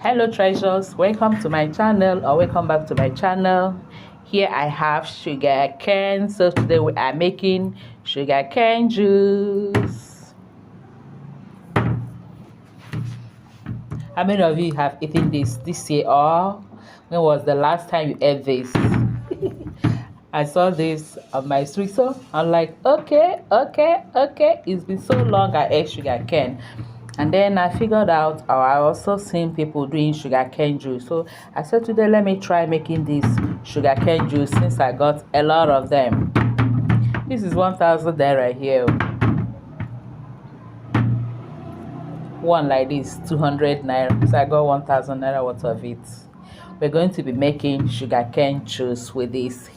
Hello treasures, welcome to my channel or welcome back to my channel. Here I have sugar cane. So today we are making sugar cane juice. How many of you have eaten this year, or when was the last time you ate this? I saw this on my street, so I'm like, okay. It's been so long I ate sugar cane. And then I figured out, or I also seen people doing sugarcane juice. So I said today, let me try making this sugarcane juice since I got a lot of them. This is 1,000 naira here. One like this, 200 naira. So I got 1,000 naira worth of it. We're going to be making sugarcane juice with this.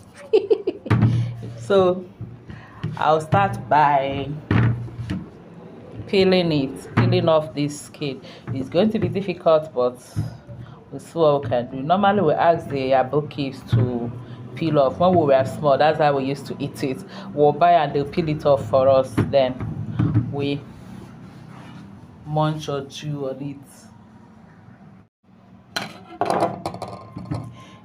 So I'll start by peeling off this skin. It's going to be difficult, but we'll see what we can do. Normally we ask the abokis to peel off. When we were small, that's how we used to eat it. We'll buy and they'll peel it off for us, then we munch or chew on it.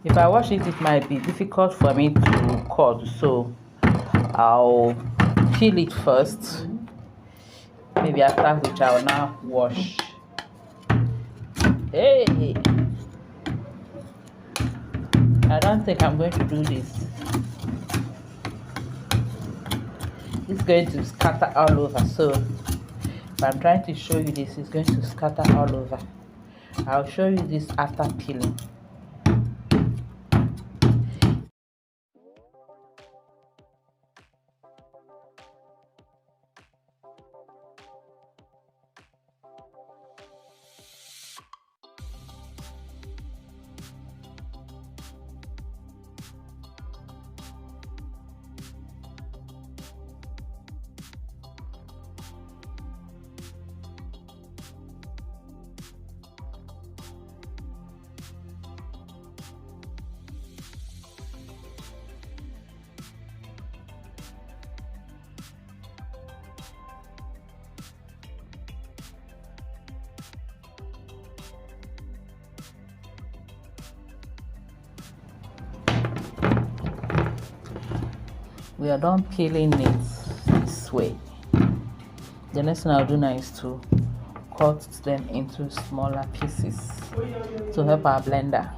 If I wash it, it might be difficult for me to cut, so I'll peel it first. Maybe after which I will now wash. Hey, I don't think I'm going to do this. It's going to scatter all over. So if I'm trying to show you this, it's going to scatter all over. I'll show you this after peeling. We are done peeling it this way. The next thing I'll do now is to cut them into smaller pieces to help our blender.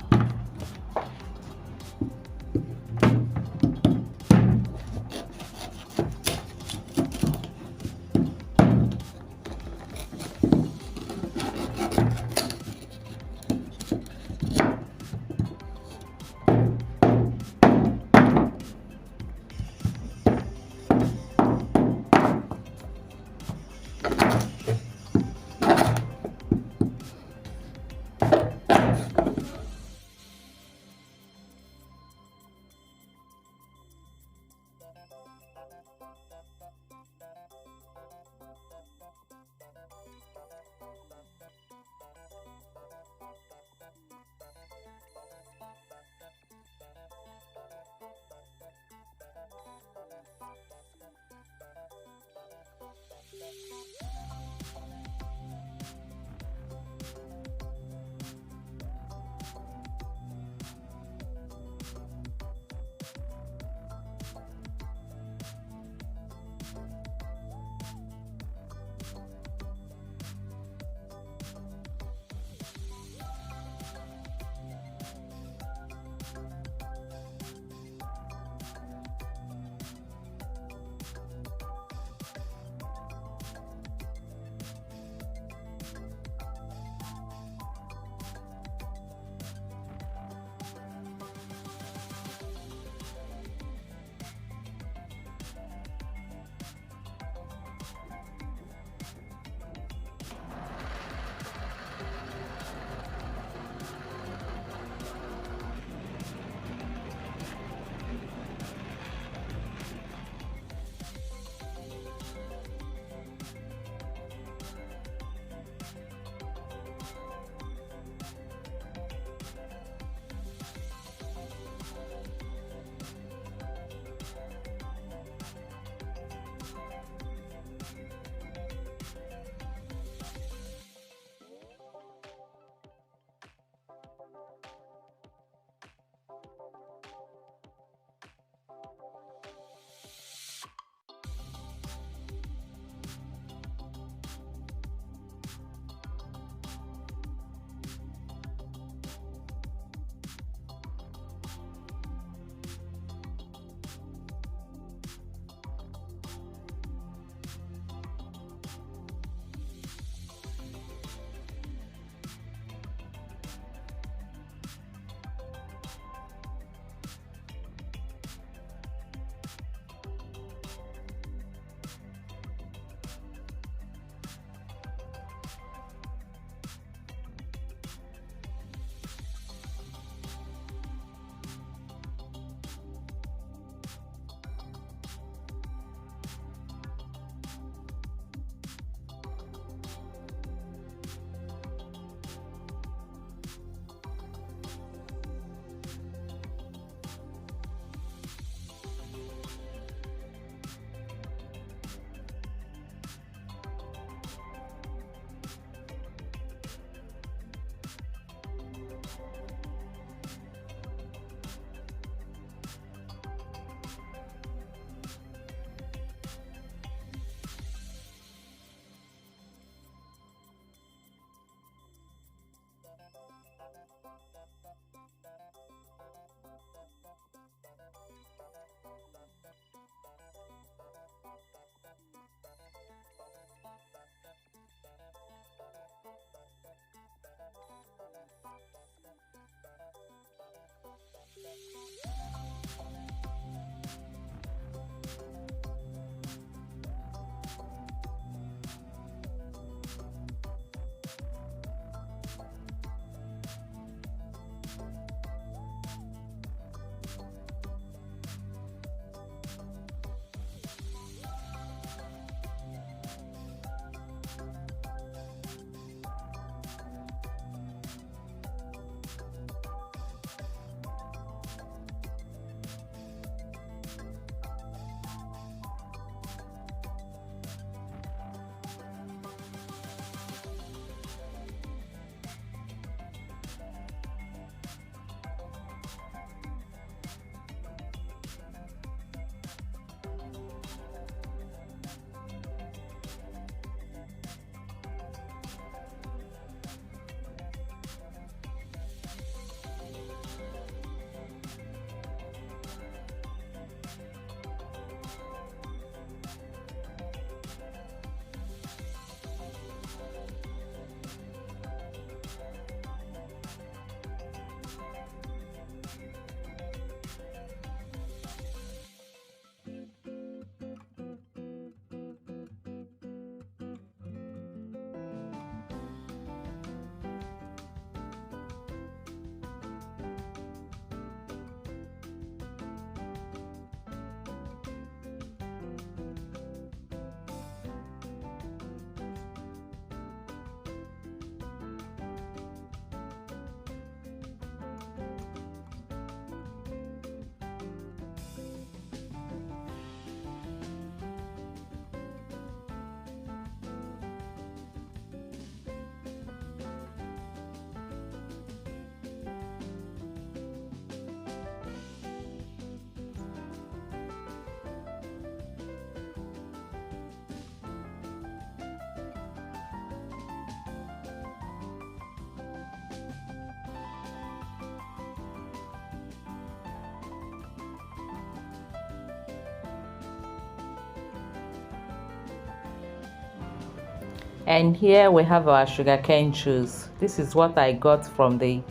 And here we have our sugarcane juice. This is what I got from the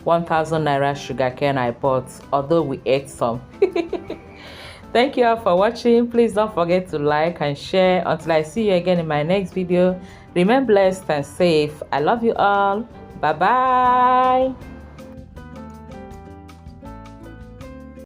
1000 naira sugarcane I bought, although we ate some. Thank you all for watching. Please don't forget to like and share. Until I see you again in my next video, remain blessed and safe. I love you all. Bye bye.